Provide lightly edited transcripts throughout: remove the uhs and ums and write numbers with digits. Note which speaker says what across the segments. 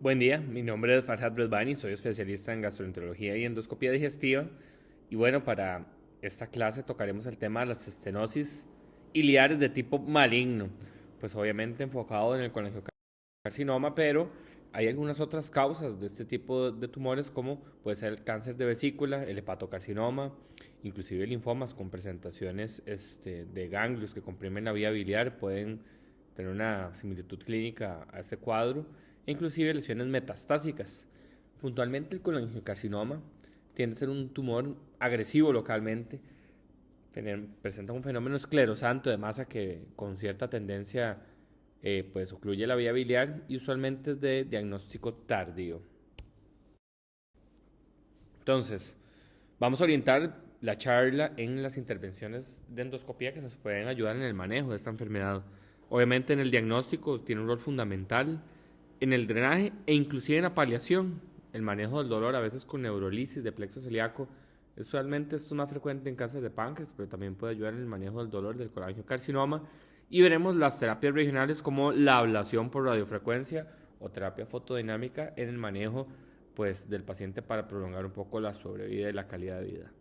Speaker 1: Buen día, mi nombre es Farhad Redvani, soy especialista en gastroenterología y endoscopía digestiva. Y bueno, para esta clase tocaremos el tema de las estenosis iliares de tipo maligno, pues obviamente enfocado en el colangiocarcinoma, pero hay algunas otras causas de este tipo de tumores como puede ser el cáncer de vesícula, el hepatocarcinoma, inclusive linfomas con presentaciones de ganglios que comprimen la vía biliar pueden tener una similitud clínica a este cuadro e inclusive lesiones metastásicas. Puntualmente el colangiocarcinoma tiende a ser un tumor agresivo localmente, presenta un fenómeno esclerosante de masa que con cierta tendencia pues ocluye la vía biliar y usualmente es de diagnóstico tardío. Entonces, vamos a orientar la charla en las intervenciones de endoscopía que nos pueden ayudar en el manejo de esta enfermedad. Obviamente en el diagnóstico tiene un rol fundamental, en el drenaje e inclusive en la paliación. El manejo del dolor a veces con neurolisis de plexo celíaco. Usualmente esto es más frecuente en cáncer de páncreas, pero también puede ayudar en el manejo del dolor del colangiocarcinoma. Y veremos las terapias regionales como la ablación por radiofrecuencia o terapia fotodinámica en el manejo pues, del paciente para prolongar un poco la sobrevida y la calidad de vida.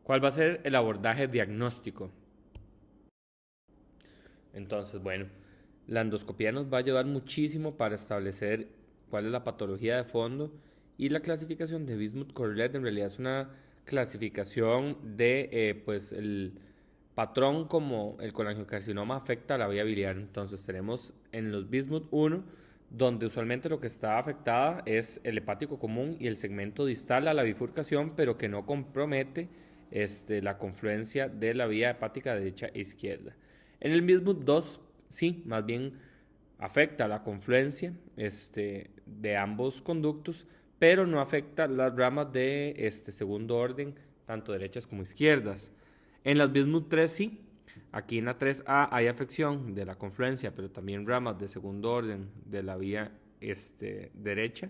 Speaker 1: ¿Cuál va a ser el abordaje diagnóstico? Entonces, bueno, la endoscopía nos va a ayudar muchísimo para establecer cuál es la patología de fondo y la clasificación de Bismuth-Corlett en realidad es una clasificación de pues el patrón como el colangiocarcinoma afecta a la vía biliar. Entonces tenemos en los Bismuth 1 donde usualmente lo que está afectada es el hepático común y el segmento distal a la bifurcación, pero que no compromete la confluencia de la vía hepática derecha e izquierda. En el mismo 2, sí, más bien afecta la confluencia de ambos conductos, pero no afecta las ramas de segundo orden, tanto derechas como izquierdas. En las Bismuth 3 sí, aquí en la 3A hay afección de la confluencia, pero también ramas de segundo orden de la vía derecha.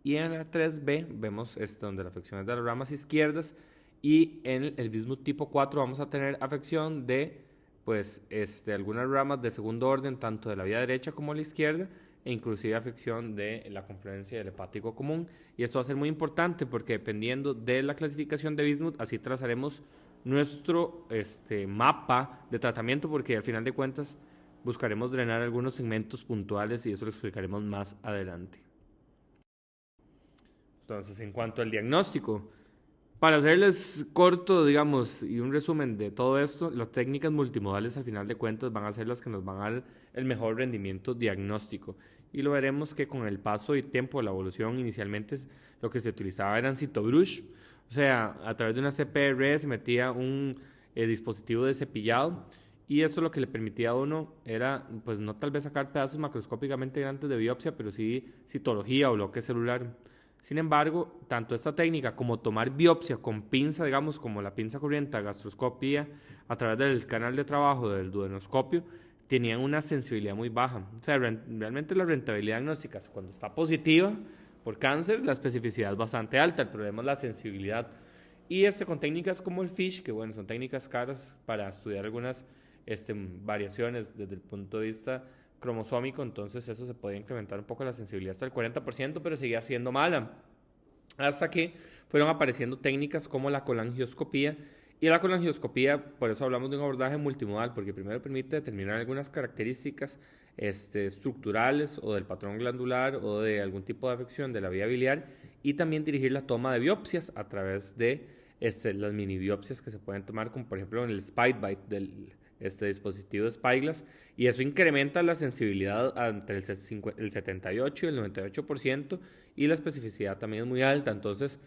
Speaker 1: Y en la 3B vemos donde la afección es de las ramas izquierdas. Y en el Bismuth tipo 4 vamos a tener afección de pues algunas ramas de segundo orden, tanto de la vía derecha como la izquierda, e inclusive afección de la confluencia del hepático común. Y esto va a ser muy importante porque dependiendo de la clasificación de Bismuth, así trazaremos nuestro mapa de tratamiento, porque al final de cuentas buscaremos drenar algunos segmentos puntuales y eso lo explicaremos más adelante. Entonces, en cuanto al diagnóstico, para hacerles corto, digamos, y un resumen de todo esto, las técnicas multimodales al final de cuentas van a ser las que nos van a dar el mejor rendimiento diagnóstico. Y lo veremos que con el paso y tiempo, la evolución inicialmente lo que se utilizaba eran citobrush, o sea, a través de una CPR se metía un dispositivo de cepillado y eso lo que le permitía a uno era, pues no tal vez sacar pedazos macroscópicamente grandes de biopsia, pero sí citología o bloque celular. Sin embargo, tanto esta técnica como tomar biopsia con pinza, digamos, como la pinza corriente a gastroscopía a través del canal de trabajo del duodenoscopio, tenían una sensibilidad muy baja. O sea, realmente la rentabilidad diagnóstica, cuando está positiva por cáncer, la especificidad es bastante alta. El problema es la sensibilidad. Y con técnicas como el FISH, que bueno, son técnicas caras para estudiar algunas variaciones desde el punto de vista cromosómico, entonces eso se podía incrementar un poco la sensibilidad hasta el 40%, pero seguía siendo mala. Hasta que fueron apareciendo técnicas como la colangioscopía. Y la colangioscopía, por eso hablamos de un abordaje multimodal, porque primero permite determinar algunas características estructurales o del patrón glandular o de algún tipo de afección de la vía biliar y también dirigir la toma de biopsias a través de las mini biopsias que se pueden tomar, como por ejemplo en el SpikeBite del dispositivo de Spyglass, y eso incrementa la sensibilidad entre el 78 y el 98% y la especificidad también es muy alta. Entonces,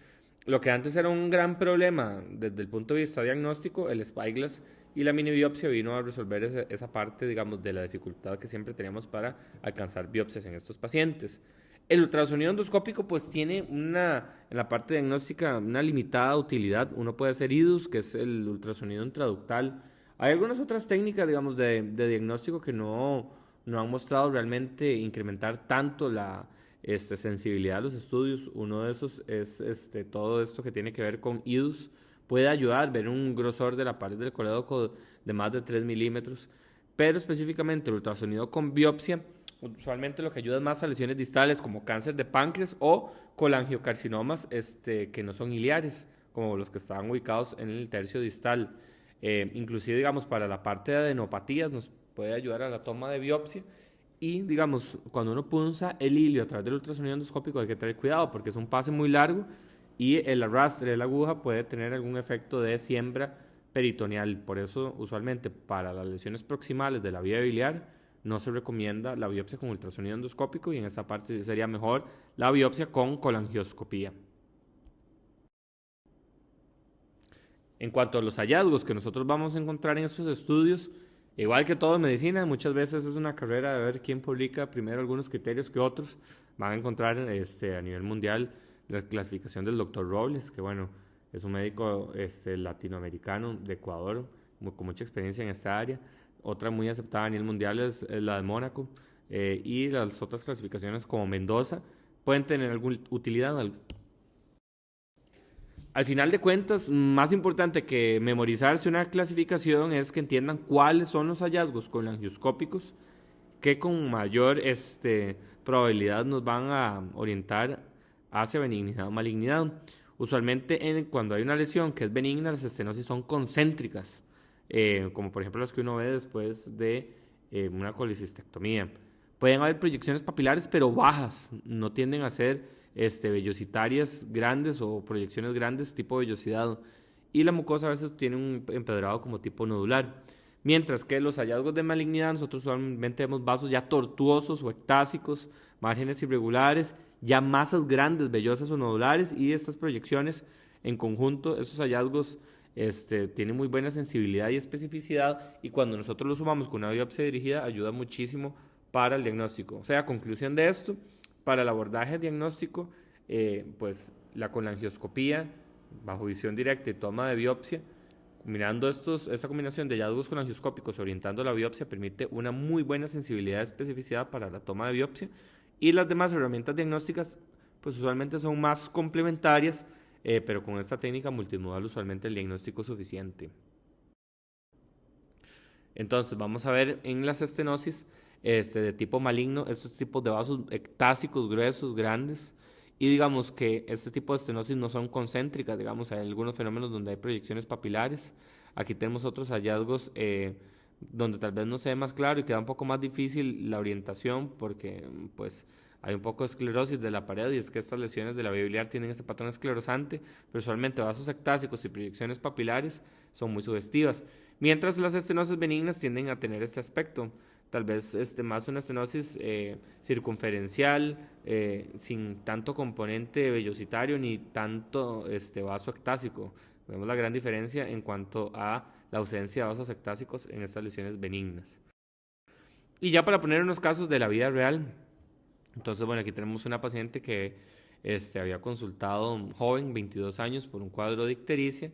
Speaker 1: lo que antes era un gran problema desde el punto de vista diagnóstico, el Spyglass y la mini biopsia vino a resolver esa parte, digamos, de la dificultad que siempre teníamos para alcanzar biopsias en estos pacientes. El ultrasonido endoscópico pues tiene en la parte diagnóstica una limitada utilidad. Uno puede hacer IDUS, que es el ultrasonido intraductal. Hay algunas otras técnicas, digamos, de diagnóstico que no han mostrado realmente incrementar tanto la sensibilidad a los estudios. Uno de esos es todo esto que tiene que ver con IDUS. Puede ayudar a ver un grosor de la pared del colédoco de más de 3 milímetros, pero específicamente el ultrasonido con biopsia Usualmente lo que ayuda es más a lesiones distales como cáncer de páncreas o colangiocarcinomas que no son iliares, como los que estaban ubicados en el tercio distal. Inclusive, digamos, para la parte de adenopatías nos puede ayudar a la toma de biopsia. Y, digamos, cuando uno punza el hilio a través del ultrasonido endoscópico hay que tener cuidado porque es un pase muy largo y el arrastre de la aguja puede tener algún efecto de siembra peritoneal. Por eso, usualmente, para las lesiones proximales de la vía biliar, no se recomienda la biopsia con ultrasonido endoscópico y en esa parte sería mejor la biopsia con colangioscopía. En cuanto a los hallazgos que nosotros vamos a encontrar en estos estudios, igual que todo en medicina, muchas veces es una carrera de ver quién publica primero algunos criterios que otros. Van a encontrar a nivel mundial la clasificación del doctor Robles, que bueno, es un médico latinoamericano de Ecuador, con mucha experiencia en esta área. Otra muy aceptada a nivel mundial es la de Mónaco. Y las otras clasificaciones como Mendoza pueden tener alguna utilidad. Al final de cuentas, más importante que memorizarse una clasificación es que entiendan cuáles son los hallazgos colangioscópicos que con mayor probabilidad nos van a orientar hacia benignidad o malignidad. Usualmente cuando hay una lesión que es benigna, las estenosis son concéntricas, como por ejemplo las que uno ve después de una colecistectomía. Pueden haber proyecciones papilares, pero bajas, no tienden a ser vellositarias grandes o proyecciones grandes tipo vellosidad. Y la mucosa a veces tiene un empedrado como tipo nodular. Mientras que los hallazgos de malignidad, nosotros usualmente vemos vasos ya tortuosos o ectásicos, márgenes irregulares, ya masas grandes, vellosas o nodulares, y estas proyecciones en conjunto, esos hallazgos tienen muy buena sensibilidad y especificidad, y cuando nosotros los sumamos con una biopsia dirigida, ayuda muchísimo para el diagnóstico. O sea, conclusión de esto, para el abordaje diagnóstico, pues la colangioscopía, bajo visión directa y toma de biopsia, mirando esta combinación de hallazgos colangioscópicos orientando la biopsia permite una muy buena sensibilidad y especificidad para la toma de biopsia, y las demás herramientas diagnósticas pues usualmente son más complementarias, pero con esta técnica multimodal usualmente el diagnóstico es suficiente. Entonces vamos a ver en las estenosis de tipo maligno estos tipos de vasos ectásicos gruesos, grandes, y digamos que este tipo de estenosis no son concéntricas, digamos, hay algunos fenómenos donde hay proyecciones papilares. Aquí tenemos otros hallazgos donde tal vez no se ve más claro y queda un poco más difícil la orientación porque pues hay un poco de esclerosis de la pared, y es que estas lesiones de la vía biliar tienen este patrón esclerosante, pero usualmente vasos ectásicos y proyecciones papilares son muy sugestivas, mientras las estenosis benignas tienden a tener este aspecto, tal vez más una estenosis circunferencial, sin tanto componente vellositario ni tanto vaso ectásico. Vemos la gran diferencia en cuanto a la ausencia de vasos ectásicos en estas lesiones benignas. Y ya para poner unos casos de la vida real, entonces bueno, aquí tenemos una paciente que había consultado, un joven, 22 años, por un cuadro de ictericia,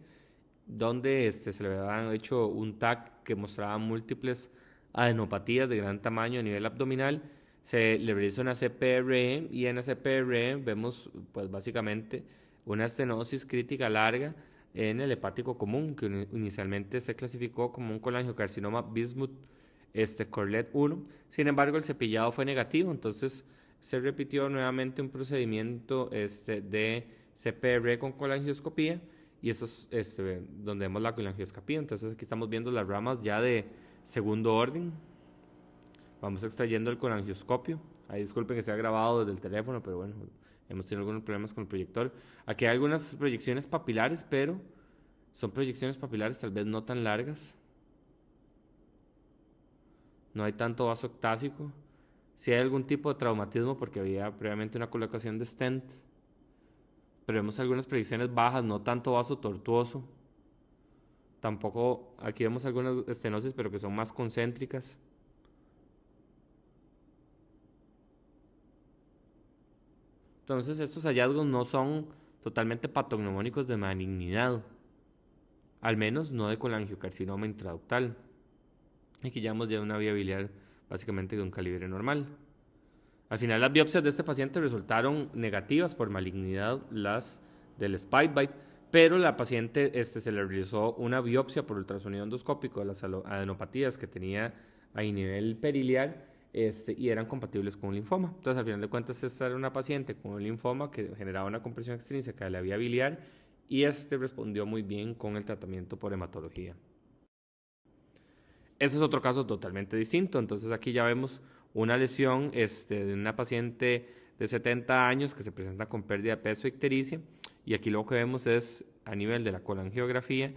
Speaker 1: donde se le había hecho un TAC que mostraba múltiples adenopatías de gran tamaño a nivel abdominal. Se le realiza una CPRE y en la CPRE vemos pues básicamente una estenosis crítica larga en el hepático común, que inicialmente se clasificó como un colangiocarcinoma Bismuth Corlet 1. Sin embargo, el cepillado fue negativo, entonces se repitió nuevamente un procedimiento de CPR con colangioscopía, y eso es donde vemos la colangioscopía. Entonces aquí estamos viendo las ramas ya de segundo orden. Vamos extrayendo el colangioscopio. Ahí disculpen que se ha grabado desde el teléfono, pero bueno, hemos tenido algunos problemas con el proyector. Aquí hay algunas proyecciones papilares, pero son proyecciones papilares tal vez no tan largas. No hay tanto vaso ectásico. Si hay algún tipo de traumatismo porque había previamente una colocación de stent, pero vemos algunas proyecciones bajas, no tanto vaso tortuoso. Tampoco, aquí vemos algunas estenosis, pero que son más concéntricas. Entonces, estos hallazgos no son totalmente patognomónicos de malignidad, al menos no de colangiocarcinoma intraductal. Aquí ya hemos una vía biliar básicamente de un calibre normal. Al final, las biopsias de este paciente resultaron negativas por malignidad, las del spike bite, pero la paciente se le realizó una biopsia por ultrasonido endoscópico de las adenopatías que tenía a nivel periliar, y eran compatibles con un linfoma. Entonces, al final de cuentas, esta era una paciente con un linfoma que generaba una compresión extrínseca de la vía biliar y respondió muy bien con el tratamiento por hematología. Ese es otro caso totalmente distinto. Entonces, aquí ya vemos una lesión de una paciente de 70 años que se presenta con pérdida de peso e ictericia. Y aquí lo que vemos es a nivel de la colangiografía,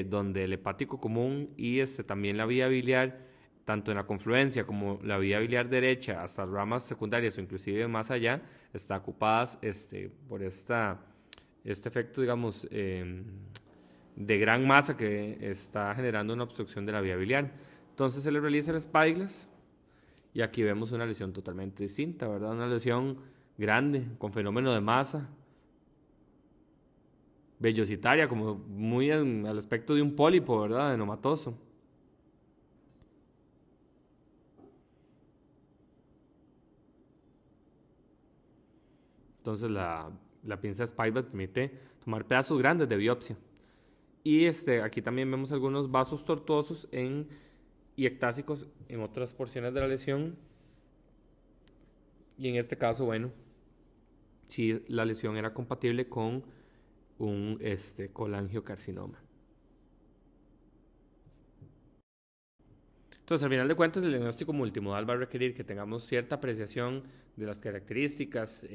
Speaker 1: donde el hepático común y también la vía biliar, tanto en la confluencia como la vía biliar derecha hasta ramas secundarias o inclusive más allá, está ocupadas por este efecto, digamos, de gran masa que está generando una obstrucción de la vía biliar. Entonces se le realiza el spyglass y aquí vemos una lesión totalmente distinta, ¿verdad? Una lesión grande, con fenómeno de masa, vellositaria, como muy al aspecto de un pólipo, ¿verdad? Adenomatoso. Entonces la pinza Spyglass permite tomar pedazos grandes de biopsia. Y aquí también vemos algunos vasos tortuosos y ectásicos en otras porciones de la lesión. Y en este caso, bueno, si la lesión era compatible con un colangiocarcinoma. Entonces, al final de cuentas, el diagnóstico multimodal va a requerir que tengamos cierta apreciación de las características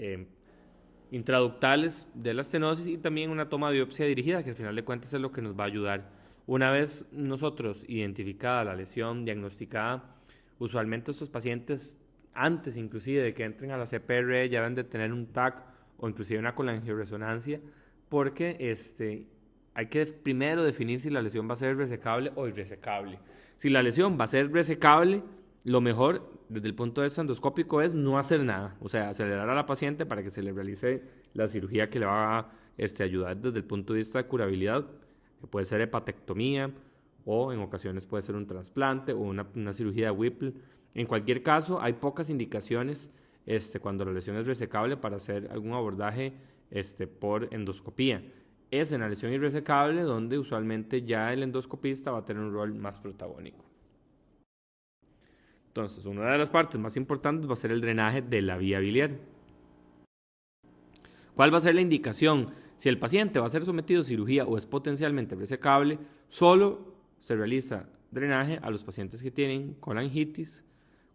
Speaker 1: intraductales de la estenosis y también una toma de biopsia dirigida, que al final de cuentas es lo que nos va a ayudar. Una vez nosotros identificada la lesión, diagnosticada, usualmente estos pacientes, antes inclusive de que entren a la CPR, ya deben de tener un TAC o inclusive una colangioresonancia, porque hay que primero definir si la lesión va a ser resecable o irresecable. Si la lesión va a ser resecable, lo mejor desde el punto de vista endoscópico es no hacer nada, o sea, acelerar a la paciente para que se le realice la cirugía que le va a ayudar desde el punto de vista de curabilidad, que puede ser hepatectomía o en ocasiones puede ser un trasplante o una cirugía de Whipple. En cualquier caso, hay pocas indicaciones cuando la lesión es resecable para hacer algún abordaje por endoscopía. Es en la lesión irresecable donde usualmente ya el endoscopista va a tener un rol más protagónico. Entonces, una de las partes más importantes va a ser el drenaje de la vía biliar. ¿Cuál va a ser la indicación? Si el paciente va a ser sometido a cirugía o es potencialmente resecable, solo se realiza drenaje a los pacientes que tienen colangitis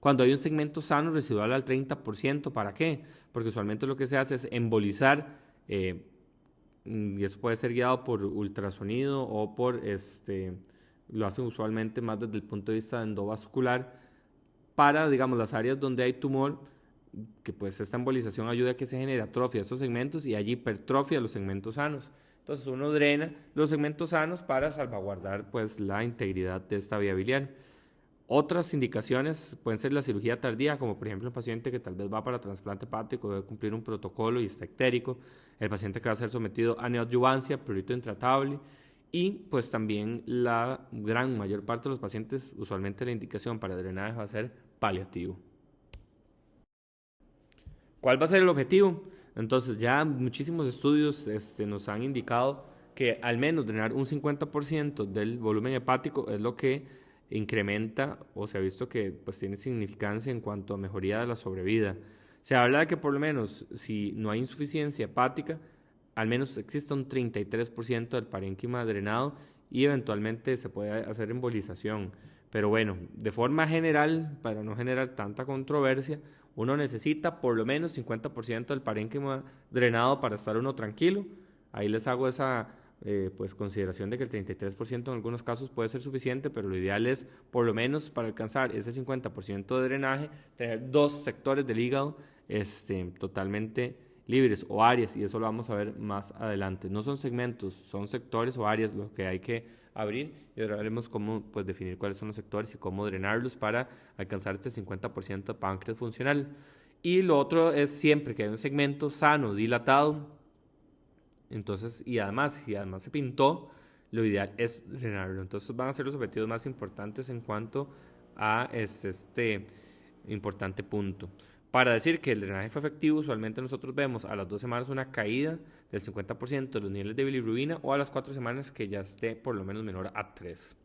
Speaker 1: cuando hay un segmento sano residual al 30%. ¿Para qué? Porque usualmente lo que se hace es embolizar, y eso puede ser guiado por ultrasonido o lo hacen usualmente más desde el punto de vista endovascular, para, digamos, las áreas donde hay tumor, que pues esta embolización ayuda a que se genere atrofia de esos segmentos y allí hipertrofia los segmentos sanos. Entonces uno drena los segmentos sanos para salvaguardar pues la integridad de esta vía biliar. Otras indicaciones pueden ser la cirugía tardía, como por ejemplo un paciente que tal vez va para trasplante hepático, debe cumplir un protocolo y está ictérico, el paciente que va a ser sometido a neoadyuvancia, prurito intratable, y pues también la gran mayor parte de los pacientes, usualmente la indicación para drenaje va a ser paliativo. ¿Cuál va a ser el objetivo? Entonces ya muchísimos estudios nos han indicado que al menos drenar un 50% del volumen hepático es lo que incrementa o se ha visto que pues tiene significancia en cuanto a mejoría de la sobrevida. Se habla de que por lo menos si no hay insuficiencia hepática, al menos exista un 33% del parénquima drenado y eventualmente se puede hacer embolización. Pero bueno, de forma general, para no generar tanta controversia, uno necesita por lo menos 50% del parénquima drenado para estar uno tranquilo. Ahí les hago esa pues consideración de que el 33% en algunos casos puede ser suficiente, pero lo ideal es por lo menos para alcanzar ese 50% de drenaje, tener dos sectores del hígado totalmente libres o áreas, y eso lo vamos a ver más adelante. No son segmentos, son sectores o áreas los que hay que abrir, y ahora veremos cómo pues, definir cuáles son los sectores y cómo drenarlos para alcanzar este 50% de páncreas funcional. Y lo otro es siempre que hay un segmento sano, dilatado, entonces, y además, si además se pintó, lo ideal es drenarlo. Entonces van a ser los objetivos más importantes en cuanto a este importante punto. Para decir que el drenaje fue efectivo, usualmente nosotros vemos a las 2 semanas una caída del 50% de los niveles de bilirrubina, o a las 4 semanas que ya esté por lo menos menor a 3.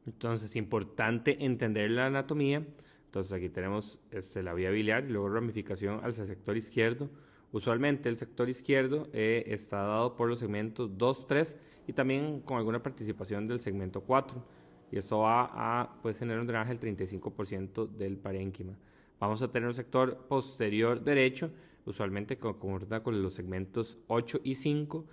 Speaker 1: Entonces, importante entender la anatomía Entonces aquí tenemos la vía biliar y luego ramificación hacia el sector izquierdo. Usualmente el sector izquierdo está dado por los segmentos 2, 3 y también con alguna participación del segmento 4. Y eso va a pues, tener un drenaje del 35% del parénquima. Vamos a tener un sector posterior derecho, usualmente concuerda con los segmentos 8 y 5.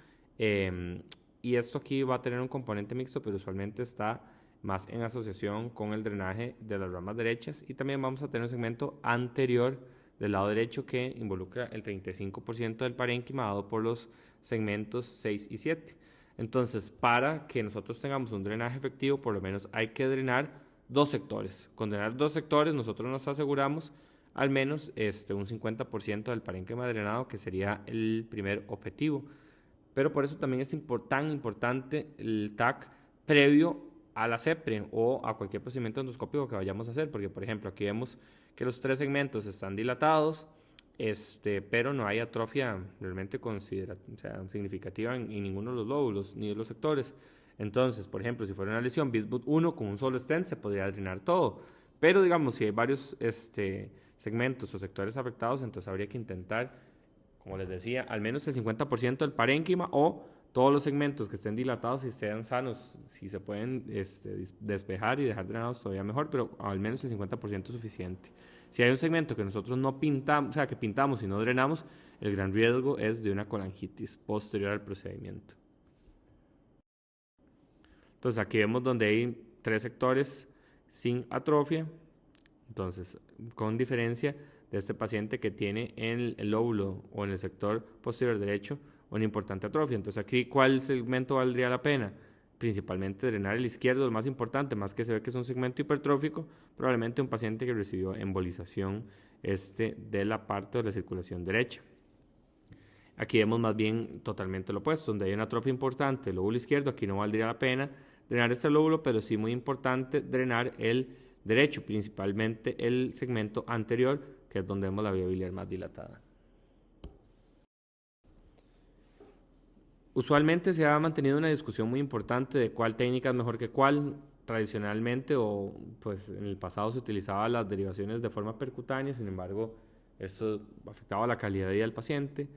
Speaker 1: Y esto aquí va a tener un componente mixto, pero usualmente está más en asociación con el drenaje de las ramas derechas. Y también vamos a tener un segmento anterior del lado derecho que involucra el 35% del parénquima dado por los segmentos 6 y 7. Entonces, para que nosotros tengamos un drenaje efectivo, por lo menos hay que drenar dos sectores. Con drenar dos sectores, nosotros nos aseguramos al menos un 50% del parénquima drenado, que sería el primer objetivo. Pero por eso también es tan importante el TAC previo a la CEPRE o a cualquier procedimiento endoscópico que vayamos a hacer, porque por ejemplo aquí vemos que los tres segmentos están dilatados, pero no hay atrofia realmente significativa en ninguno de los lóbulos ni de los sectores. Entonces, por ejemplo, si fuera una lesión Bismuth 1 con un solo stent, se podría drenar todo. Pero, digamos, si hay varios segmentos o sectores afectados, entonces habría que intentar, como les decía, al menos el 50% del parénquima o todos los segmentos que estén dilatados y sean sanos, si se pueden despejar y dejar drenados todavía mejor, pero al menos el 50% es suficiente. Si hay un segmento que nosotros no pintamos, o sea, que pintamos y no drenamos, el gran riesgo es de una colangitis posterior al procedimiento. Entonces aquí vemos donde hay tres sectores sin atrofia, entonces con diferencia de este paciente que tiene en el lóbulo o en el sector posterior derecho una importante atrofia. Entonces aquí, ¿cuál segmento valdría la pena? Principalmente drenar el izquierdo, el más importante, más que se ve que es un segmento hipertrófico, probablemente un paciente que recibió embolización de la parte de la circulación derecha. Aquí vemos más bien totalmente lo opuesto, donde hay una atrofia importante, el lóbulo izquierdo, aquí no valdría la pena drenar este lóbulo, pero sí muy importante drenar el derecho, principalmente el segmento anterior, que es donde vemos la vía biliar más dilatada. Usualmente se ha mantenido una discusión muy importante de cuál técnica es mejor que cuál. Tradicionalmente o pues en el pasado se utilizaban las derivaciones de forma percutánea, sin embargo esto afectaba la calidad de vida del paciente,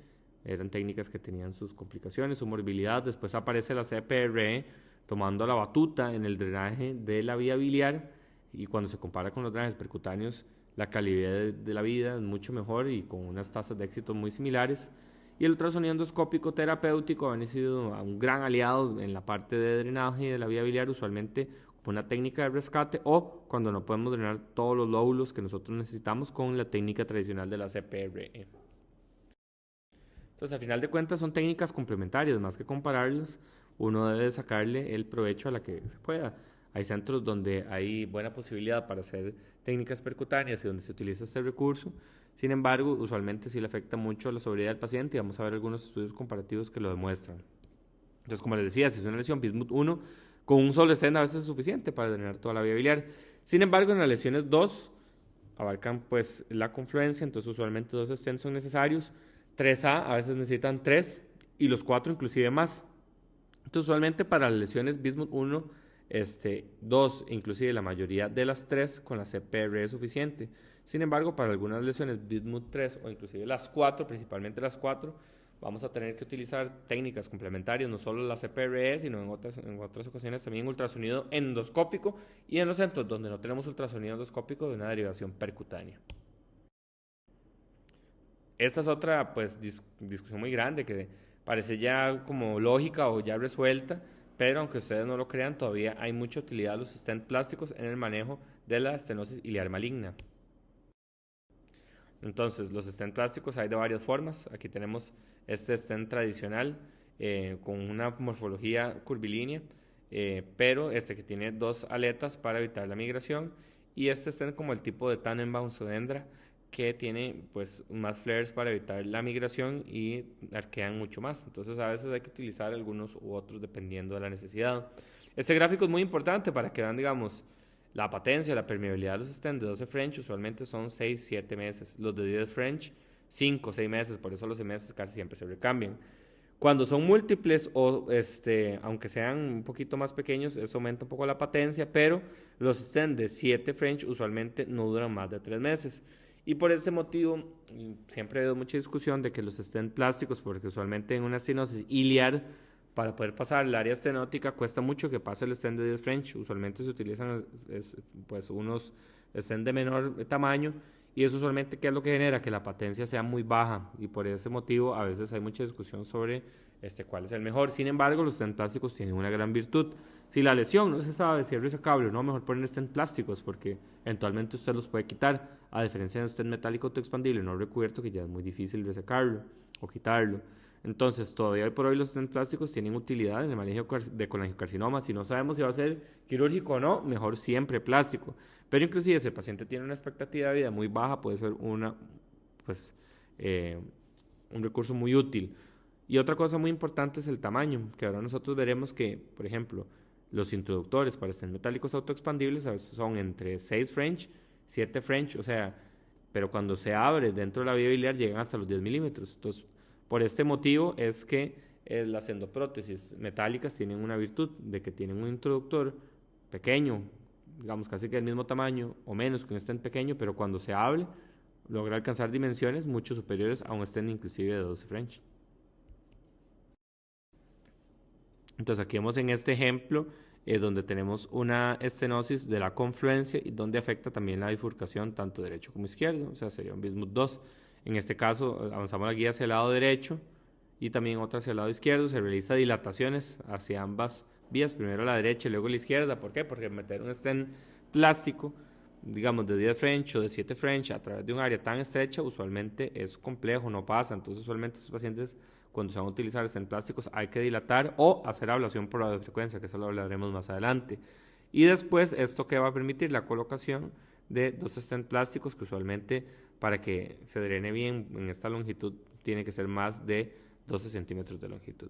Speaker 1: eran técnicas que tenían sus complicaciones, su morbilidad. Después aparece la CPRE tomando la batuta en el drenaje de la vía biliar y cuando se compara con los drenajes percutáneos la calidad de la vida es mucho mejor y con unas tasas de éxito muy similares. Y el ultrasonido endoscópico terapéutico ha sido un gran aliado en la parte de drenaje de la vía biliar, usualmente con una técnica de rescate o cuando no podemos drenar todos los lóbulos que nosotros necesitamos con la técnica tradicional de la CPRE. Entonces, al final de cuentas, son técnicas complementarias, más que compararlas, uno debe sacarle el provecho a la que se pueda. Hay centros donde hay buena posibilidad para hacer técnicas percutáneas y donde se utiliza este recurso. Sin embargo, usualmente sí le afecta mucho a la sobriedad del paciente y vamos a ver algunos estudios comparativos que lo demuestran. Entonces, como les decía, si es una lesión Bismuth 1, con un solo stent a veces es suficiente para drenar toda la vía biliar. Sin embargo, en las lesiones 2 abarcan pues la confluencia, entonces usualmente 2 stents son necesarios. 3A a veces necesitan 3 y los 4 inclusive más. Entonces, usualmente para las lesiones Bismuth 1, 2, inclusive la mayoría de las 3 con la CPR es suficiente. Sin embargo, para algunas lesiones Bismuth 3 o inclusive las 4, principalmente las 4, vamos a tener que utilizar técnicas complementarias, no solo la CPRE, sino en otras ocasiones también ultrasonido endoscópico y en los centros donde no tenemos ultrasonido endoscópico de una derivación percutánea. Esta es otra pues, discusión muy grande que parece ya como lógica o ya resuelta, pero aunque ustedes no lo crean, todavía hay mucha utilidad de los stents plásticos en el manejo de la estenosis iliar maligna. Entonces, los stents plásticos hay de varias formas. Aquí tenemos este stent tradicional con una morfología curvilínea, pero que tiene dos aletas para evitar la migración, y este stent como el tipo de Tannenbaum o Dendra, que tiene pues más flares para evitar la migración y arquean mucho más. Entonces a veces hay que utilizar algunos u otros dependiendo de la necesidad. Este gráfico es muy importante para que vean, digamos, la patencia, la permeabilidad de los stents de 12 French usualmente son 6-7 meses. Los de 10 French, 5-6 meses, por eso los 6 meses casi siempre se recambian. Cuando son múltiples o aunque sean un poquito más pequeños, eso aumenta un poco la patencia, pero los stents de 7 French usualmente no duran más de 3 meses. Y por ese motivo, siempre ha habido mucha discusión de que los stents plásticos, porque usualmente en una estenosis iliar, para poder pasar el área estenótica, cuesta mucho que pase el stent de 10 French. Usualmente se utilizan pues unos stents de menor tamaño, y eso usualmente, ¿qué es lo que genera? Que la patencia sea muy baja, y por ese motivo a veces hay mucha discusión sobre cuál es el mejor. Sin embargo, los stent plásticos tienen una gran virtud. Si la lesión no se sabe si es resecable o no, mejor poner stent plásticos, porque eventualmente usted los puede quitar, a diferencia de un stent metálico autoexpandible no recubierto, que ya es muy difícil resecarlo o quitarlo. Entonces, todavía hoy por hoy los stent plásticos tienen utilidad en el manejo de colangiocarcinoma. Si no sabemos si va a ser quirúrgico o no, mejor siempre plástico. Pero inclusive si el paciente tiene una expectativa de vida muy baja, puede ser pues, un recurso muy útil. Y otra cosa muy importante es el tamaño, que ahora nosotros veremos que, por ejemplo, los introductores para stent metálicos autoexpandibles a veces son entre 6 French, 7 French, o sea, pero cuando se abre dentro de la vía biliar llegan hasta los 10 milímetros. Entonces, por este motivo es que las endoprótesis metálicas tienen una virtud de que tienen un introductor pequeño, digamos casi que del mismo tamaño o menos que un stent pequeño, pero cuando se abre logra alcanzar dimensiones mucho superiores a un stent inclusive de 12 French. Entonces aquí vemos en este ejemplo donde tenemos una estenosis de la confluencia y donde afecta también la bifurcación tanto derecho como izquierdo, o sea sería un bismuth 2. En este caso avanzamos la guía hacia el lado derecho y también otra hacia el lado izquierdo. Se realiza dilataciones hacia ambas vías, primero la derecha y luego la izquierda. ¿Por qué? Porque meter un stent plástico, digamos de 10 French o de 7 French a través de un área tan estrecha usualmente es complejo, no pasa. Entonces usualmente estos pacientes, cuando se van a utilizar stent plásticos, hay que dilatar o hacer ablación por radiofrecuencia, que eso lo hablaremos más adelante. Y después esto que va a permitir la colocación de dos stent plásticos, que usualmente para que se drene bien en esta longitud tiene que ser más de 12 centímetros de longitud.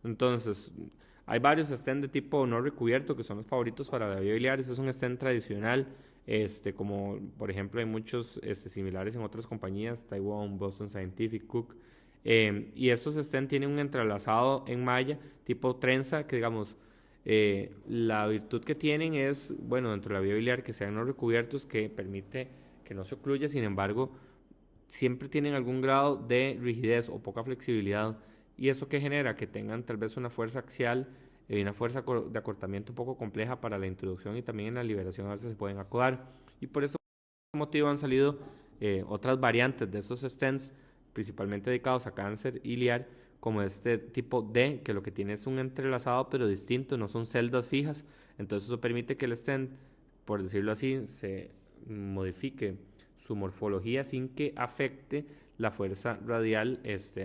Speaker 1: Entonces, hay varios stents de tipo no recubierto que son los favoritos para la vía biliar. Ese es un stent tradicional, como por ejemplo hay muchos similares en otras compañías, Taiwan, Boston Scientific, Cook. Y esos stents tienen un entrelazado en malla tipo trenza, que digamos, la virtud que tienen es, bueno, dentro de la vía biliar que sean no recubiertos, que permite que no se ocluya. Sin embargo, siempre tienen algún grado de rigidez o poca flexibilidad, y eso que genera que tengan tal vez una fuerza axial y una fuerza de acortamiento un poco compleja para la introducción, y también en la liberación a veces se pueden acodar, y por ese motivo han salido otras variantes de estos stents principalmente dedicados a cáncer iliar, como este tipo D, que lo que tiene es un entrelazado pero distinto, no son celdas fijas. Entonces eso permite que el stent, por decirlo así, se modifique su morfología sin que afecte la fuerza radial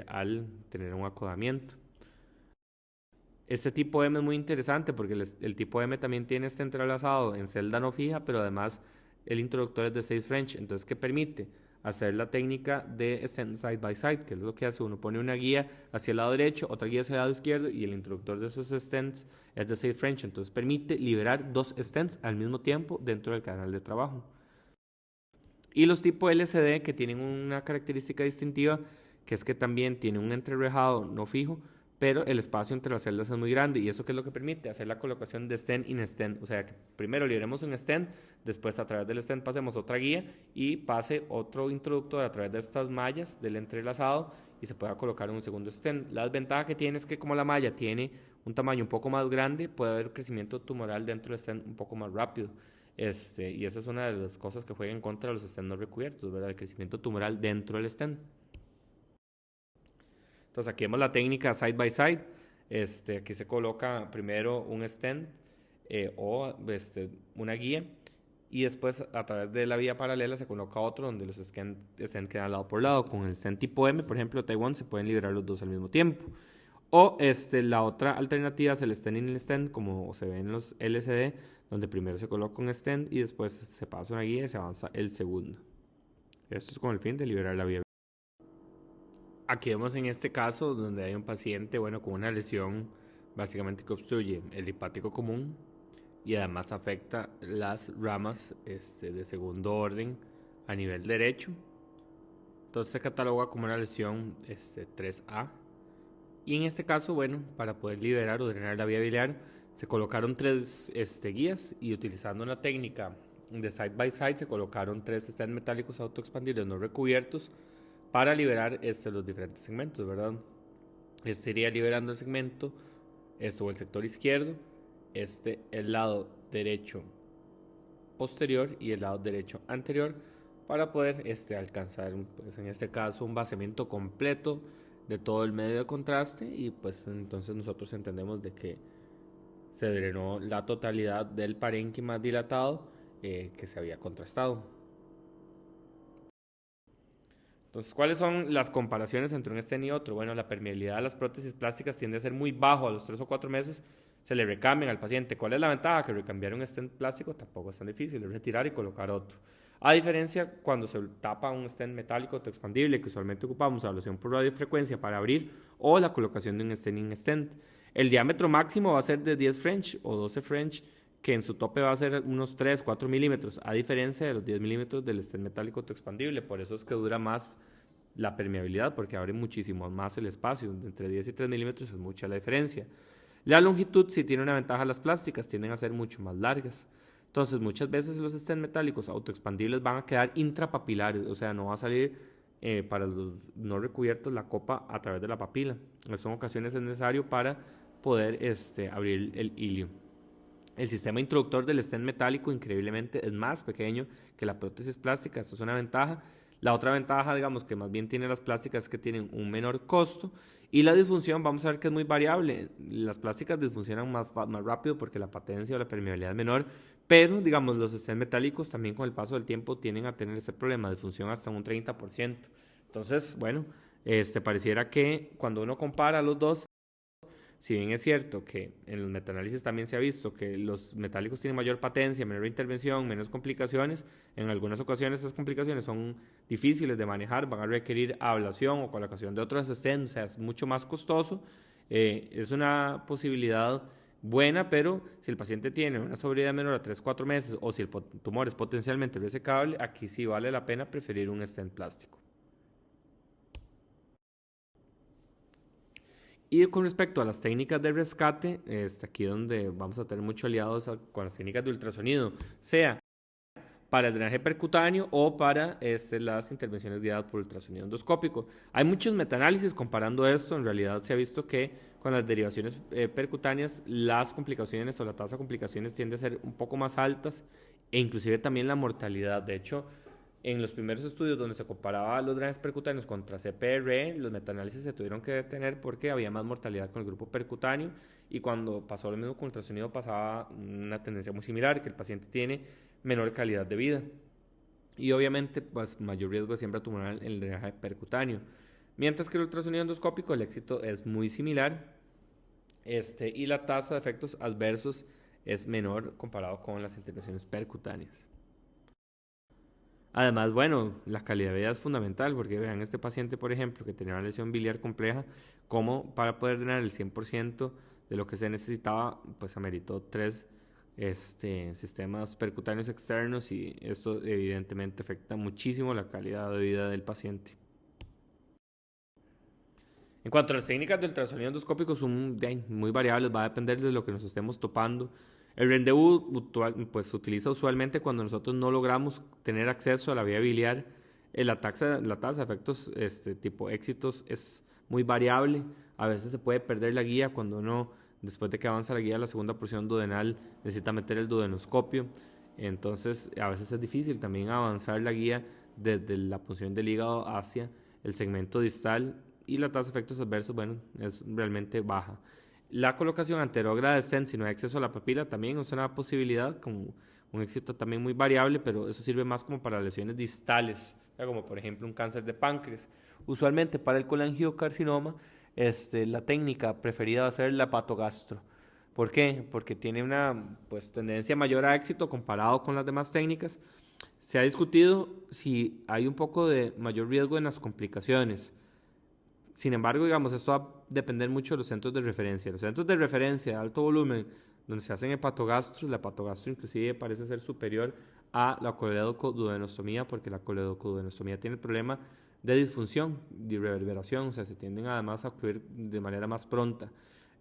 Speaker 1: al tener un acodamiento. Este tipo M es muy interesante porque el tipo M también tiene este entrelazado en celda no fija, pero además el introductor es de 6 French, entonces ¿qué permite? Hacer la técnica de stent side by side, que es lo que hace uno, pone una guía hacia el lado derecho, otra guía hacia el lado izquierdo, y el introductor de esos stents es de 6 French, entonces permite liberar dos stents al mismo tiempo dentro del canal de trabajo. Y los tipo LCD, que tienen una característica distintiva, que es que también tiene un entrerrejado no fijo, pero el espacio entre las celdas es muy grande. ¿Y eso qué es lo que permite? Hacer la colocación de stent in stent. O sea, que primero liberemos un stent, después a través del stent pasemos otra guía y pase otro introductor a través de estas mallas del entrelazado y se pueda colocar un segundo stent. La desventaja que tiene es que como la malla tiene un tamaño un poco más grande, puede haber crecimiento tumoral dentro del stent un poco más rápido. Y esa es una de las cosas que juegan en contra de los stents no recubiertos, ¿verdad? El crecimiento tumoral dentro del stent. Entonces aquí vemos la técnica side by side. Aquí se coloca primero un stent o una guía, y después a través de la vía paralela se coloca otro donde los stent quedan lado por lado. Con el stent tipo M, por ejemplo, Taiwán, se pueden liberar los dos al mismo tiempo. O la otra alternativa es el stent in el stent, como se ve en los LCD, donde primero se coloca un stent y después se pasa una guía y se avanza el segundo. Esto es con el fin de liberar la vía. Aquí vemos en este caso donde hay un paciente, bueno, con una lesión básicamente que obstruye el hepático común y además afecta las ramas de segundo orden a nivel derecho. Entonces se cataloga como una lesión 3A. Y en este caso, bueno, para poder liberar o drenar la vía biliar, se colocaron tres guías y utilizando una técnica de side by side se colocaron tres stents metálicos autoexpandibles no recubiertos para liberar los diferentes segmentos, ¿verdad? Iría liberando el segmento, o el sector izquierdo, el lado derecho posterior y el lado derecho anterior para poder alcanzar, pues en este caso, un vaciamiento completo de todo el medio de contraste y pues entonces nosotros entendemos de que se drenó la totalidad del parénquima dilatado que se había contrastado. Entonces, ¿cuáles son las comparaciones entre un stent y otro? Bueno, la permeabilidad de las prótesis plásticas tiende a ser muy bajo. A los 3 o 4 meses se le recambian al paciente. ¿Cuál es la ventaja? Que recambiar un stent plástico tampoco es tan difícil, es retirar y colocar otro. A diferencia, cuando se tapa un stent metálico autoexpandible, que usualmente ocupamos ablación por radiofrecuencia para abrir, o la colocación de un stent in stent. El diámetro máximo va a ser de 10 French o 12 French, que en su tope va a ser unos 3, 4 milímetros, a diferencia de los 10 milímetros del stent metálico autoexpandible. Por eso es que dura más la permeabilidad, porque abre muchísimo más el espacio. Entre 10 y 3 milímetros es mucha la diferencia. La longitud sí tiene una ventaja, las plásticas tienden a ser mucho más largas. Entonces, muchas veces los stents metálicos autoexpandibles van a quedar intrapapilares, o sea, no va a salir para los no recubiertos la copa a través de la papila. En son ocasiones es necesario para poder abrir el hilio. El sistema introductor del stent metálico increíblemente es más pequeño que la prótesis plástica, esto es una ventaja. La otra ventaja, digamos, que más bien tienen las plásticas es que tienen un menor costo y la disfunción, vamos a ver que es muy variable. Las plásticas disfuncionan más rápido porque la patencia o la permeabilidad es menor, pero, digamos, los stents metálicos también con el paso del tiempo tienden a tener ese problema de disfunción hasta un 30%. Entonces, bueno, pareciera que cuando uno compara los dos, si bien es cierto que en los metaanálisis también se ha visto que los metálicos tienen mayor patencia, menor intervención, menos complicaciones, en algunas ocasiones esas complicaciones son difíciles de manejar, van a requerir ablación o colocación de otros stents, o sea, es mucho más costoso. Es una posibilidad buena, pero si el paciente tiene una sobriedad menor a 3-4 meses o si el tumor es potencialmente resecable, aquí sí vale la pena preferir un stent plástico. Y con respecto a las técnicas de rescate, aquí donde vamos a tener muchos aliados con las técnicas de ultrasonido, sea para el drenaje percutáneo o para las intervenciones guiadas por ultrasonido endoscópico. Hay muchos metaanálisis comparando esto, en realidad se ha visto que con las derivaciones percutáneas las complicaciones o la tasa de complicaciones tiende a ser un poco más altas e inclusive también la mortalidad. De hecho, en los primeros estudios donde se comparaba los drenajes percutáneos contra CPR, los metaanálisis se tuvieron que detener porque había más mortalidad con el grupo percutáneo y cuando pasó lo mismo con ultrasonido pasaba una tendencia muy similar, que el paciente tiene menor calidad de vida y obviamente pues mayor riesgo de siembra tumoral en el drenaje percutáneo. Mientras que el ultrasonido endoscópico el éxito es muy similar y la tasa de efectos adversos es menor comparado con las intervenciones percutáneas. Además, bueno, la calidad de vida es fundamental porque vean este paciente, por ejemplo, que tenía una lesión biliar compleja, como para poder drenar el 100% de lo que se necesitaba, pues ameritó 3 sistemas percutáneos externos y esto evidentemente afecta muchísimo la calidad de vida del paciente. En cuanto a las técnicas de ultrasonido endoscópico son muy variables, va a depender de lo que nos estemos topando. El rendezvous pues, se utiliza usualmente cuando nosotros no logramos tener acceso a la vía biliar. La tasa de efectos tipo éxitos es muy variable. A veces se puede perder la guía cuando uno, después de que avanza la guía a la segunda porción duodenal, necesita meter el duodenoscopio. Entonces, a veces es difícil también avanzar la guía desde la punción del hígado hacia el segmento distal y la tasa de efectos adversos, bueno, es realmente baja. La colocación anterógrada de stent, si no hay acceso a la papila, también es una posibilidad, como un éxito también muy variable, pero eso sirve más como para lesiones distales, como por ejemplo un cáncer de páncreas. Usualmente para el colangiocarcinoma, la técnica preferida va a ser la hepatogastro. ¿Por qué? Porque tiene una pues, tendencia mayor a éxito comparado con las demás técnicas. Se ha discutido si hay un poco de mayor riesgo en las complicaciones. Sin embargo, digamos, esto va a depender mucho de los centros de referencia. Los centros de referencia de alto volumen, donde se hacen hepatogastros, la hepatogastro inclusive parece ser superior a la coledocoduodenostomía, porque la coledocoduodenostomía tiene el problema de disfunción, de reverberación, o sea, se tienden además a ocurrir de manera más pronta.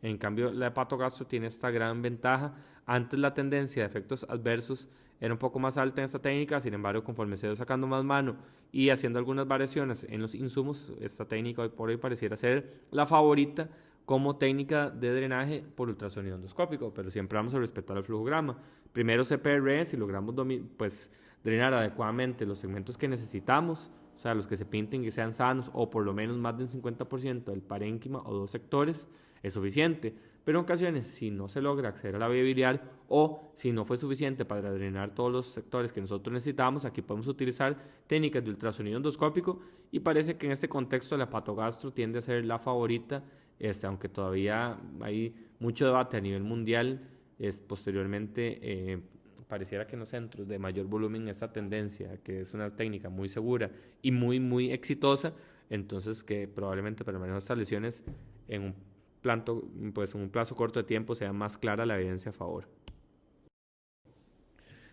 Speaker 1: En cambio, la hepatogastro tiene esta gran ventaja. Antes la tendencia de efectos adversos era un poco más alta en esta técnica, sin embargo, conforme se ha ido sacando más mano y haciendo algunas variaciones en los insumos, esta técnica hoy por hoy pareciera ser la favorita como técnica de drenaje por ultrasonido endoscópico, pero siempre vamos a respetar el flujograma. Primero CPR, si logramos pues, drenar adecuadamente los segmentos que necesitamos, o sea, los que se pinten que sean sanos, o por lo menos más del 50% del parénquima o dos sectores, es suficiente. Pero en ocasiones, si no se logra acceder a la vía biliar o si no fue suficiente para drenar todos los sectores que nosotros necesitamos, aquí podemos utilizar técnicas de ultrasonido endoscópico y parece que en este contexto la hepatogastro tiende a ser la favorita, aunque todavía hay mucho debate a nivel mundial. Posteriormente pareciera que en los centros de mayor volumen esta tendencia, que es una técnica muy segura y muy exitosa, entonces que probablemente para el manejo de estas lesiones en pues en un plazo corto de tiempo sea más clara la evidencia a favor.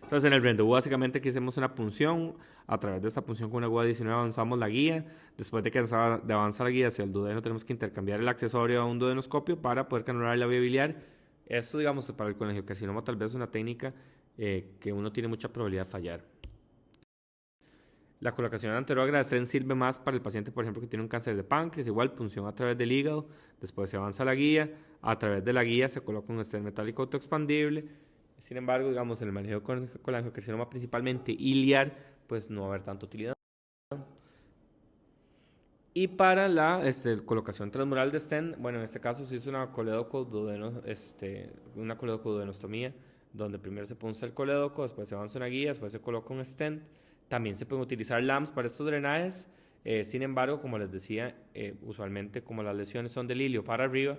Speaker 1: Entonces en el rendezvous básicamente aquí hacemos una punción, a través de esta punción con una aguja 19 avanzamos la guía, después de que avanza la guía hacia el duodeno tenemos que intercambiar el accesorio a un duodenoscopio para poder canular la vía biliar. Esto digamos para el colangiocarcinoma tal vez es una técnica que uno tiene mucha probabilidad de fallar. La colocación anterógrada de stent sirve más para el paciente, por ejemplo, que tiene un cáncer de páncreas, igual punción a través del hígado, después se avanza la guía, a través de la guía se coloca un stent metálico autoexpandible. Sin embargo, digamos, en el manejo con colangiocarcinoma principalmente iliar, pues no va a haber tanta utilidad. Y para la colocación transmural de stent, bueno, en este caso se hizo una coledocoduodenostomía, donde primero se punza el colédoco, después se avanza una guía, después se coloca un stent. También se pueden utilizar LAMS para estos drenajes. Sin embargo, como les decía, usualmente como las lesiones son del ilio para arriba,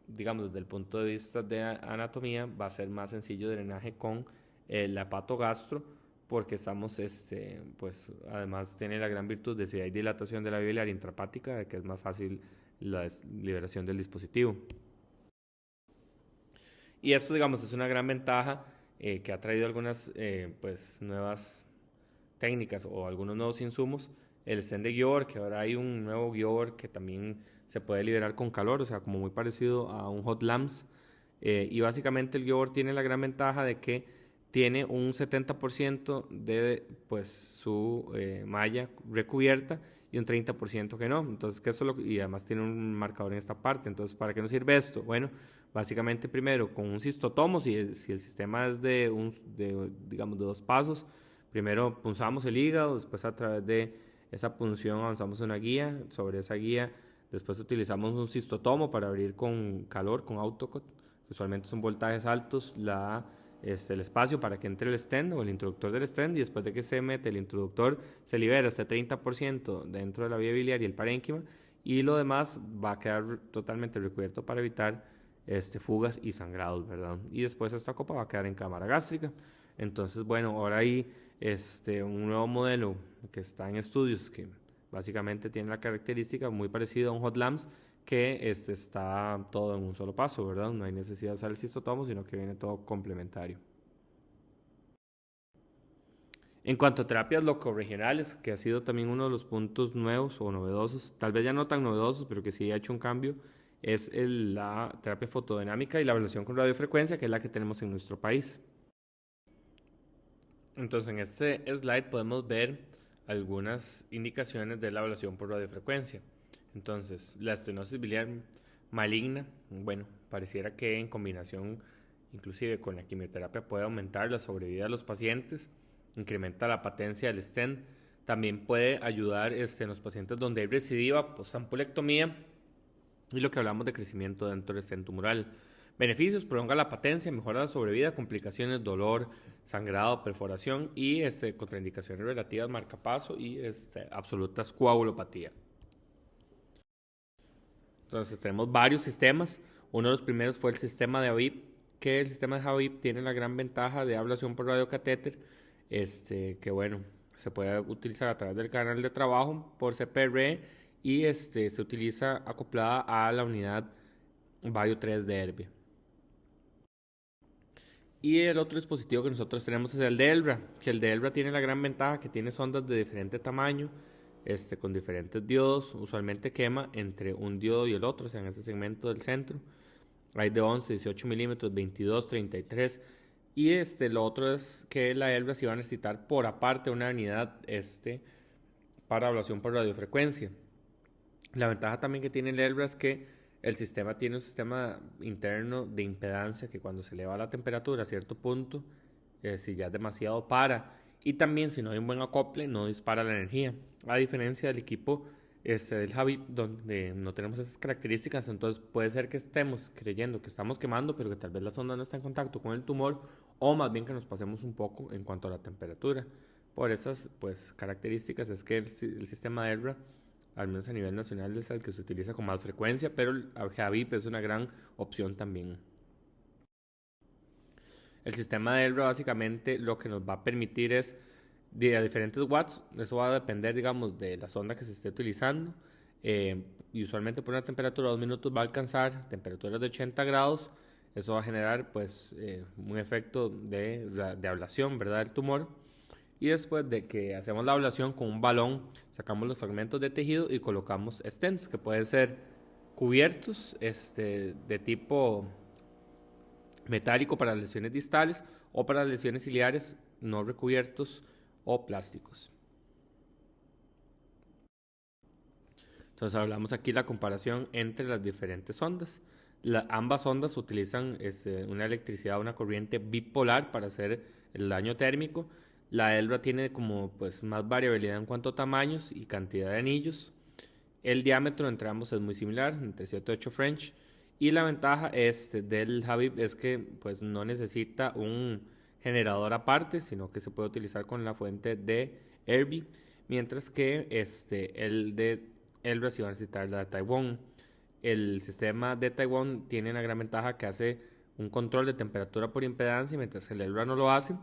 Speaker 1: digamos desde el punto de vista de anatomía, va a ser más sencillo drenaje con la hepatogastro, porque estamos, pues además tiene la gran virtud de si hay dilatación de la vía biliar intrahepática, de que es más fácil la liberación del dispositivo. Y esto, digamos, es una gran ventaja que ha traído algunas pues nuevas técnicas o algunos nuevos insumos. El stent de Gior, que ahora hay un nuevo Gior que también se puede liberar con calor, o sea, como muy parecido a un hot lamps. Y básicamente el Gior tiene la gran ventaja de que tiene un 70% de pues su malla recubierta y un 30% que no. Entonces, y además tiene un marcador en esta parte. Entonces, ¿para qué nos sirve esto? Bueno, básicamente primero con un cistotomo, si el sistema es digamos, de dos pasos, primero punzamos el hígado, después a través de esa punción avanzamos una guía, sobre esa guía después utilizamos un cistotomo para abrir con calor, con autocut, que usualmente son voltajes altos, el espacio para que entre el stent o el introductor del stent, y después de que se mete el introductor se libera hasta 30% dentro de la vía biliar y el parénquima, y lo demás va a quedar totalmente recubierto para evitar fugas y sangrados, ¿verdad? Y después esta copa va a quedar en cámara gástrica. Entonces, bueno, ahora hay un nuevo modelo que está en estudios que básicamente tiene la característica muy parecida a un hot lamps, que está todo en un solo paso, ¿verdad? No hay necesidad de usar el cistotomo, sino que viene todo complementario. En cuanto a terapias locorregionales, que ha sido también uno de los puntos nuevos o novedosos, tal vez ya no tan novedosos, pero que sí ha hecho un cambio, es la terapia fotodinámica y la ablación con radiofrecuencia, que es la que tenemos en nuestro país. Entonces, en este slide podemos ver algunas indicaciones de la ablación por radiofrecuencia. Entonces, la estenosis biliar maligna, bueno, pareciera que en combinación inclusive con la quimioterapia puede aumentar la sobrevida de los pacientes, incrementa la patencia del stent, también puede ayudar en los pacientes donde hay recidiva, postampulectomía y lo que hablamos de crecimiento dentro del stent tumoral. Beneficios: prolonga la patencia, mejora la sobrevida, complicaciones, dolor, sangrado, perforación y contraindicaciones relativas, marcapaso y absolutas coagulopatía. Entonces tenemos varios sistemas. Uno de los primeros fue el sistema de AVIP, que el sistema de AVIP tiene la gran ventaja de ablación por radiocatéter, que bueno, se puede utilizar a través del canal de trabajo por CPR y se utiliza acoplada a la unidad Bio 3 de Herbia. Y el otro dispositivo que nosotros tenemos es el de Elbra, que el de Elbra tiene la gran ventaja que tiene sondas de diferente tamaño, con diferentes diodos. Usualmente quema entre un diodo y el otro, o sea, en ese segmento del centro. Hay de 11, 18 milímetros, 22, 33. Y lo otro es que la Elbra sí va a necesitar por aparte una unidad para ablación por radiofrecuencia. La ventaja también que tiene el Elbra es que el sistema tiene un sistema interno de impedancia que cuando se eleva la temperatura a cierto punto, si ya es demasiado, para. Y también si no hay un buen acople, no dispara la energía. A diferencia del equipo del Javi, donde no tenemos esas características, entonces puede ser que estemos creyendo que estamos quemando, pero que tal vez la sonda no está en contacto con el tumor, o más bien que nos pasemos un poco en cuanto a la temperatura. Por esas características es que el sistema de ERRA, al menos a nivel nacional, es el que se utiliza con más frecuencia, pero el Javip es una gran opción también. El sistema de ERRA básicamente lo que nos va a permitir es a diferentes watts. Eso va a depender, digamos, de la sonda que se esté utilizando. Y usualmente por una temperatura de 2 minutos va a alcanzar temperaturas de 80 grados. Eso va a generar un efecto de ablación, ¿verdad?, del tumor. Y después de que hacemos la ablación con un balón, sacamos los fragmentos de tejido y colocamos stents, que pueden ser cubiertos de tipo metálico para lesiones distales o para lesiones ciliares no recubiertos o plásticos. Entonces hablamos aquí la comparación entre las diferentes ondas. Ambas ondas utilizan una electricidad, una corriente bipolar para hacer el daño térmico. La Elbra tiene como más variabilidad en cuanto a tamaños y cantidad de anillos. El diámetro entre ambos es muy similar, entre 7 y 8 French. Y la ventaja del Javip es que no necesita un generador aparte, sino que se puede utilizar con la fuente de Herbie, mientras que el de Elbra sí va a necesitar la de Taiwán. El sistema de Taiwán tiene una gran ventaja que hace un control de temperatura por impedancia, mientras que el Elbra no lo hace.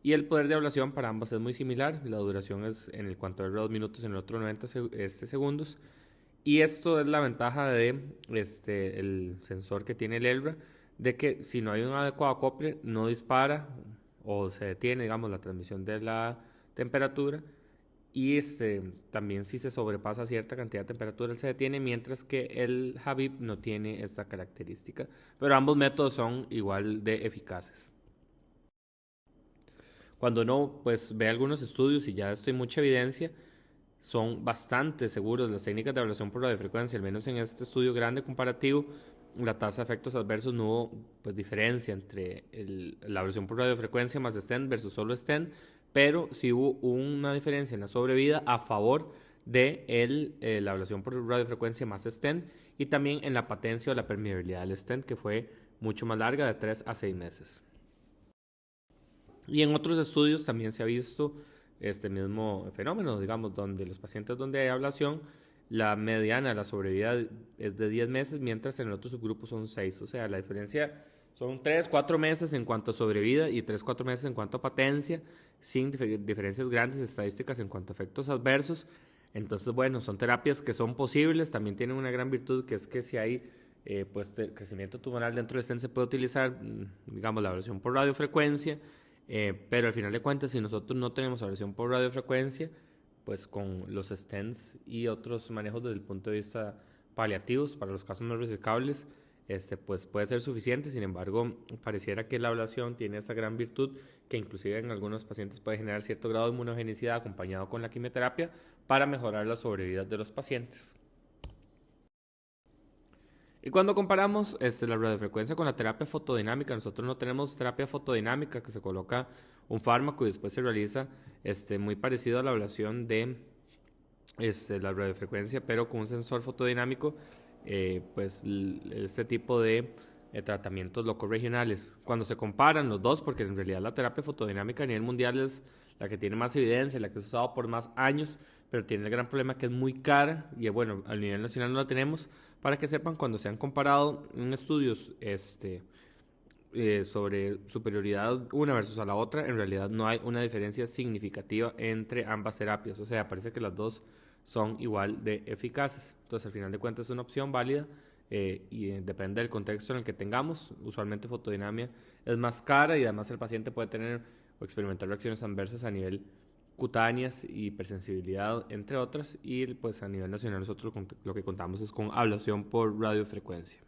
Speaker 1: Y el poder de ablación para ambos es muy similar. La duración es en el cuanto de 2 minutos, en el otro 90 segundos. Y esto es la ventaja de el sensor que tiene el Elbra, de que si no hay un adecuado acople, no dispara o se detiene, digamos, la transmisión de la temperatura. Y también si se sobrepasa cierta cantidad de temperatura, él se detiene, mientras que el Javip no tiene esta característica. Pero ambos métodos son igual de eficaces. Cuando uno ve algunos estudios y ya esto hay mucha evidencia, son bastante seguros las técnicas de ablación por radiofrecuencia. Al menos en este estudio grande comparativo, la tasa de efectos adversos no hubo diferencia entre la ablación por radiofrecuencia más stent versus solo stent, pero sí hubo una diferencia en la sobrevida a favor de la ablación por radiofrecuencia más stent, y también en la patencia o la permeabilidad del stent, que fue mucho más larga, de 3 a 6 meses. Y en otros estudios también se ha visto este mismo fenómeno, digamos, donde los pacientes donde hay ablación, la mediana de la sobrevida es de 10 meses, mientras en el otro subgrupo son 6. O sea, la diferencia son 3, 4 meses en cuanto a sobrevida y 3, 4 meses en cuanto a patencia, sin diferencias grandes estadísticas en cuanto a efectos adversos. Entonces, bueno, son terapias que son posibles. También tienen una gran virtud, que es que si hay crecimiento tumoral dentro del stent, se puede utilizar, digamos, la ablación por radiofrecuencia. Pero al final de cuentas, si nosotros no tenemos ablación por radiofrecuencia, con los stents y otros manejos desde el punto de vista paliativos para los casos no resecables, puede ser suficiente. Sin embargo, pareciera que la ablación tiene esa gran virtud, que inclusive en algunos pacientes puede generar cierto grado de inmunogenicidad acompañado con la quimioterapia para mejorar la sobrevida de los pacientes. Y cuando comparamos la radiofrecuencia con la terapia fotodinámica, nosotros no tenemos terapia fotodinámica, que se coloca un fármaco y después se realiza muy parecido a la ablación de la radiofrecuencia, pero con un sensor fotodinámico. Este tipo de tratamientos locorregionales. Cuando se comparan los dos, porque en realidad la terapia fotodinámica a nivel mundial es la que tiene más evidencia, la que se ha usado por más años, pero tiene el gran problema que es muy cara y bueno, a nivel nacional no la tenemos. Para que sepan, cuando se han comparado en estudios sobre superioridad una versus a la otra, en realidad no hay una diferencia significativa entre ambas terapias. O sea, parece que las dos son igual de eficaces. Entonces, al final de cuentas, es una opción válida depende del contexto en el que tengamos. Usualmente, fotodinamia es más cara y además el paciente puede tener o experimentar reacciones adversas a nivel cutáneas y hipersensibilidad, entre otras. Y pues a nivel nacional, nosotros lo que contamos es con ablación por radiofrecuencia.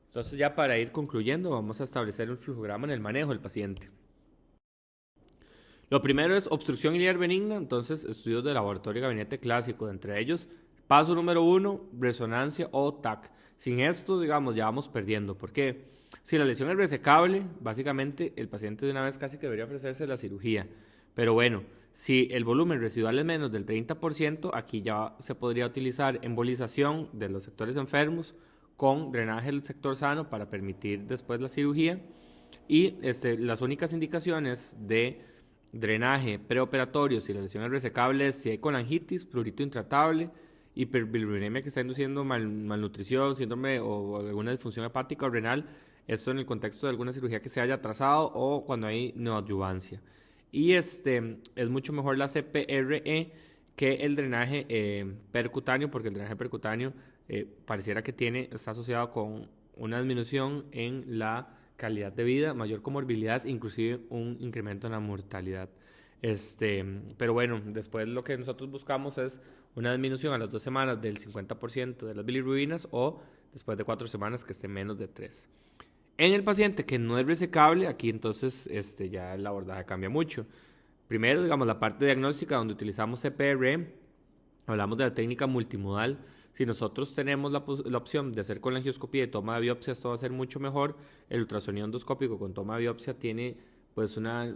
Speaker 1: Entonces, ya para ir concluyendo, vamos a establecer un flujograma en el manejo del paciente. Lo primero es obstrucción iliar benigna, entonces estudios de laboratorio y gabinete clásico, entre ellos paso número 1, resonancia o TAC. Sin esto, digamos, ya vamos perdiendo. ¿Por qué? Si la lesión es resecable, básicamente el paciente de una vez casi que debería ofrecerse la cirugía. Pero bueno, si el volumen residual es menos del 30%, aquí ya se podría utilizar embolización de los sectores enfermos con drenaje del sector sano para permitir después la cirugía. Y las únicas indicaciones de drenaje preoperatorio, si la lesión es resecable, si hay colangitis, prurito intratable, hiperbilirubinemia que está induciendo malnutrición, síndrome o alguna disfunción hepática o renal, esto en el contexto de alguna cirugía que se haya atrasado o cuando hay neoadyuvancia. Y es mucho mejor la CPRE que el drenaje percutáneo, porque el drenaje percutáneo pareciera que está asociado con una disminución en la calidad de vida, mayor comorbilidad, inclusive un incremento en la mortalidad. Pero bueno, después lo que nosotros buscamos es una disminución a las 2 semanas del 50% de las bilirrubinas o después de 4 semanas que esté menos de 3. En el paciente que no es resecable, aquí entonces ya el abordaje cambia mucho. Primero, digamos, la parte diagnóstica donde utilizamos CPR, hablamos de la técnica multimodal. Si nosotros tenemos la opción de hacer colangioscopía y toma de biopsia, esto va a ser mucho mejor. El ultrasonido endoscópico con toma de biopsia tiene una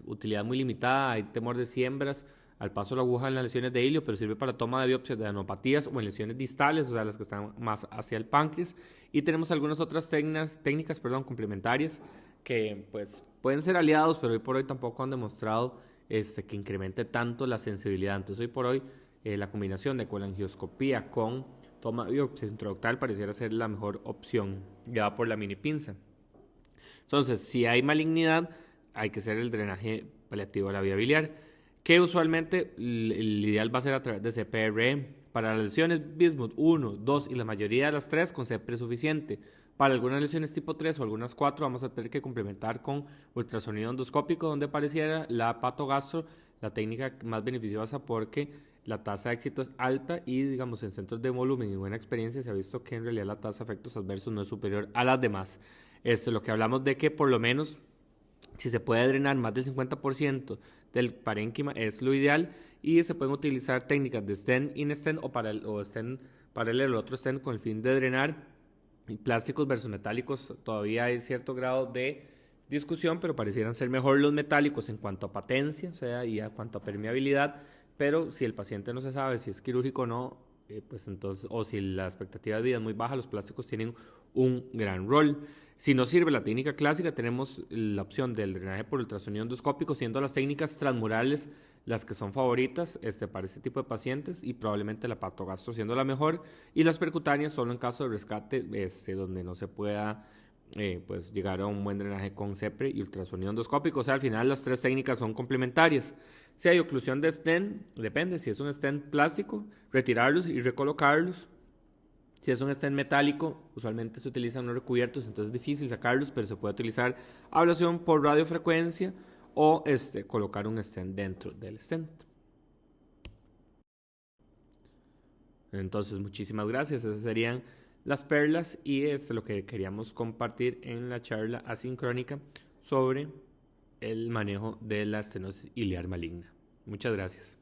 Speaker 1: utilidad muy limitada, hay temor de siembras, al paso la aguja en las lesiones de hilio, pero sirve para toma de biopsias de anopatías o en lesiones distales, o sea, las que están más hacia el páncreas. Y tenemos algunas otras técnicas complementarias que pues pueden ser aliados, pero hoy por hoy tampoco han demostrado que incremente tanto la sensibilidad. Entonces hoy por hoy la combinación de colangioscopía con toma de biopsia intraductal pareciera ser la mejor opción, guiada por la mini pinza. Entonces, si hay malignidad, hay que hacer el drenaje paliativo de la vía biliar, que usualmente el ideal va a ser a través de CPR. Para las lesiones Bismuth 1, 2 y la mayoría de las 3 con CPR es suficiente. Para algunas lesiones tipo 3 o algunas 4 vamos a tener que complementar con ultrasonido endoscópico, donde pareciera la patogastro la técnica más beneficiosa porque la tasa de éxito es alta y digamos en centros de volumen y buena experiencia se ha visto que en realidad la tasa de efectos adversos no es superior a las demás. Lo que hablamos de que por lo menos si se puede drenar más del 50% del parénquima es lo ideal y se pueden utilizar técnicas de stent in stent o stent paralelo al otro stent con el fin de drenar. Plásticos versus metálicos todavía hay cierto grado de discusión, pero parecieran ser mejor los metálicos en cuanto a patencia, o sea, y a cuanto a permeabilidad, pero si el paciente no se sabe si es quirúrgico o no, pues entonces, o si la expectativa de vida es muy baja, los plásticos tienen un gran rol. Si no sirve la técnica clásica, tenemos la opción del drenaje por ultrasonido endoscópico, siendo las técnicas transmurales las que son favoritas para este tipo de pacientes y probablemente la patogastro siendo la mejor y las percutáneas solo en caso de rescate donde no se pueda pues llegar a un buen drenaje con CEPRE y ultrasonido endoscópico. O sea, al final las 3 técnicas son complementarias. Si hay oclusión de stent, depende. Si es un stent plástico, retirarlos y recolocarlos. Si es un stent metálico, usualmente se utilizan unos recubiertos, entonces es difícil sacarlos, pero se puede utilizar ablación por radiofrecuencia o colocar un stent dentro del stent. Entonces, muchísimas gracias. Esas serían las perlas y es lo que queríamos compartir en la charla asincrónica sobre el manejo de la estenosis iliar maligna. Muchas gracias.